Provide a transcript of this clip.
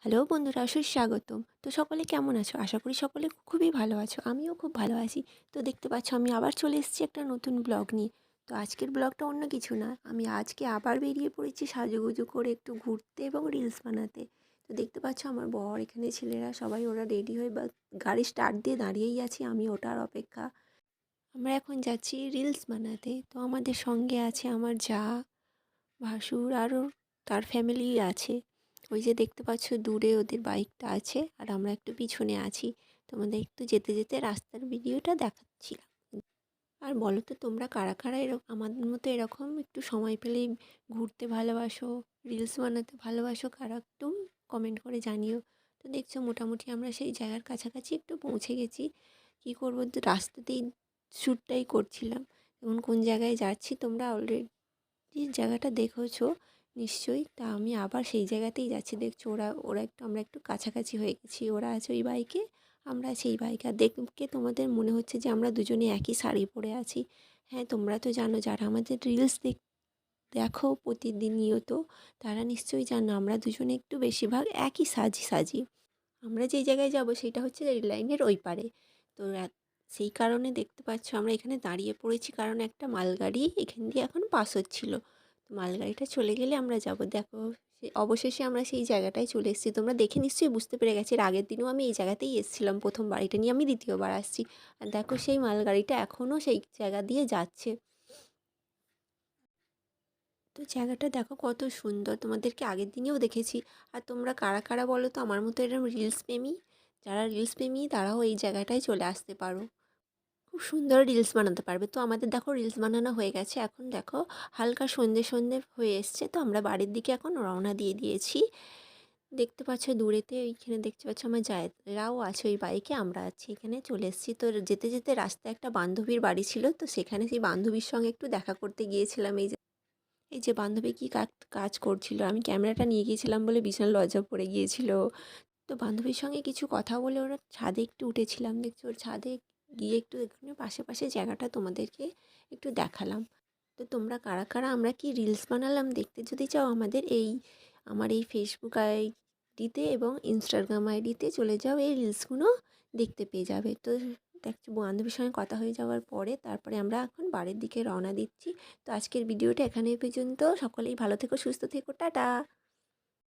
Hello বন্ধুরা, সুস্বাগতম। তো সকলে কেমন আছো? আশা করি সকলে খুবই ভালো আছো। আমিও খুব ভালো আছি। তো দেখতে পাচ্ছ আমি আবার চলে এসেছি একটা নতুন ব্লগ নিয়ে। তো আজকের ব্লগটা অন্য কিছু না। আমি আজকে আবার বেরিয়ে পড়েছি সাজুগুজু করে একটু ঘুরতে এবং রিলস বানাতে। তো দেখতে পাচ্ছ আমার বর, এখানে ছেলেরা সবাই ওরা রেডি হয়ে বা গাড়ি স্টার্ট দিয়ে দাঁড়িয়েই আছি, আমি ওটার অপেক্ষা। আমরা এখন যাচ্ছি রিলস বানাতে। তো আমাদের সঙ্গে আছে আমার যা, ভাসুর আরও তার ফ্যামিলি আছে। ওই যে দেখতে পাচ্ছ দূরে ওদের বাইকটা আছে আর আমরা একটু পিছনে আছি। তোমাদের একটু যেতে যেতে রাস্তার ভিডিওটা দেখাচ্ছিলাম। আর বলো তো তোমরা কারা কারা এরকম আমাদের মতো এরকম একটু সময় পেলেই ঘুরতে ভালোবাসো, রিলস বানাতে ভালোবাসো, কারা একটু কমেন্ট করে জানিও। তো দেখছো মোটামুটি আমরা সেই জায়গার কাছাকাছি একটু পৌঁছে গেছি। কী করবো, তো রাস্তাতেই শ্যুটটাই করছিলাম। এখন কোন জায়গায় যাচ্ছি তোমরা অলরেডি জায়গাটা দেখেছো নিশ্চয়ই। তা আমি আবার সেই জায়গাতেই যাচ্ছি। দেখছো ওরা ওরা একটু আমরা একটু কাছাকাছি হয়ে গেছি। ওরা আছে ওই বাইকে, আমরা আছি এই বাইকে। আর দেখে তোমাদের মনে হচ্ছে যে আমরা দুজনে একই শাড়ি পরে আছি। হ্যাঁ, তোমরা তো জানো, যারা আমাদের রিলস দেখো প্রতিদিন তো তারা নিশ্চয়ই জানো আমরা দুজনে একটু বেশিরভাগ একই সাজি। আমরা যেই জায়গায় যাব সেটা হচ্ছে রেল লাইনের ওই পারে। তো সেই কারণে দেখতে পাচ্ছ আমরা এখানে দাঁড়িয়ে পড়েছি, কারণ একটা মালগাড়ি এখান দিয়ে এখন পাস হচ্ছিল। তো মালগাড়িটা চলে গেলে আমরা যাব। দেখো অবশেষে আমরা সেই জায়গাটায় চলে এসেছি। তোমরা দেখে নিশ্চয়ই বুঝতে পেরে গেছি, এর আগের দিনও আমি এই জায়গাতেই এসেছিলাম, প্রথমবার। এটা নিয়ে আমি দ্বিতীয়বার আসছি। আর দেখো সেই মালগাড়িটা এখনও সেই জায়গা দিয়ে যাচ্ছে। তো জায়গাটা দেখো কত সুন্দর, তোমাদেরকে আগের দিনেও দেখেছি। আর তোমরা কারা কারা বলো তো আমার মতো এরকম রিলস প্রেমী? যারা রিলস প্রেমী তারাও এই জায়গাটায় চলে আসতে পারো, খুব সুন্দর রিলস বানাতে পারবে। তো আমাদের দেখো রিলস বানানো হয়ে গেছে। এখন দেখো হালকা সন্ধে সন্ধে হয়ে এসছে, তো আমরা বাড়ির দিকে এখন রওনা দিয়ে দিয়েছি। দেখতে পাচ্ছ দূরেতে ওইখানে দেখতে পাচ্ছ আমার জায়েরাও আছে ওই বাইকে, আমরা আছি এখানে চলে এসেছি। তো যেতে যেতে রাস্তায় একটা বান্ধবীর বাড়ি ছিল, তো সেখানে সেই বান্ধবীর সঙ্গে একটু দেখা করতে গিয়েছিলাম। এই যে বান্ধবী কি কাজ করছিল, আমি ক্যামেরাটা নিয়ে গিয়েছিলাম বলে বিশাল লজ্জা পড়ে গিয়েছিল। তো বান্ধবীর সঙ্গে কিছু কথা বলে ওরা ছাদে একটু উঠেছিলাম। দেখছি ওর ছাদে গিয়ে একটু এখানে পাশে পাশে জায়গাটা তোমাদেরকে একটু দেখালাম। তো তোমরা কারা কারা আমরা কি রিলস বানালাম দেখতে যদি চাও, আমার এই ফেসবুক আইডিতে এবং ইনস্টাগ্রাম আইডিতে চলে যাও, এই রিলসগুলো দেখতে পেয়ে যাবে। তো দেখছি বান্ধবীর সঙ্গে কথা হয়ে যাওয়ার পরে তারপরে আমরা এখন বাড়ির দিকে রওনা দিচ্ছি। তো আজকের ভিডিওটা এখানে পর্যন্ত। সকলেই ভালো থেকো, সুস্থ থেকো, টাটা।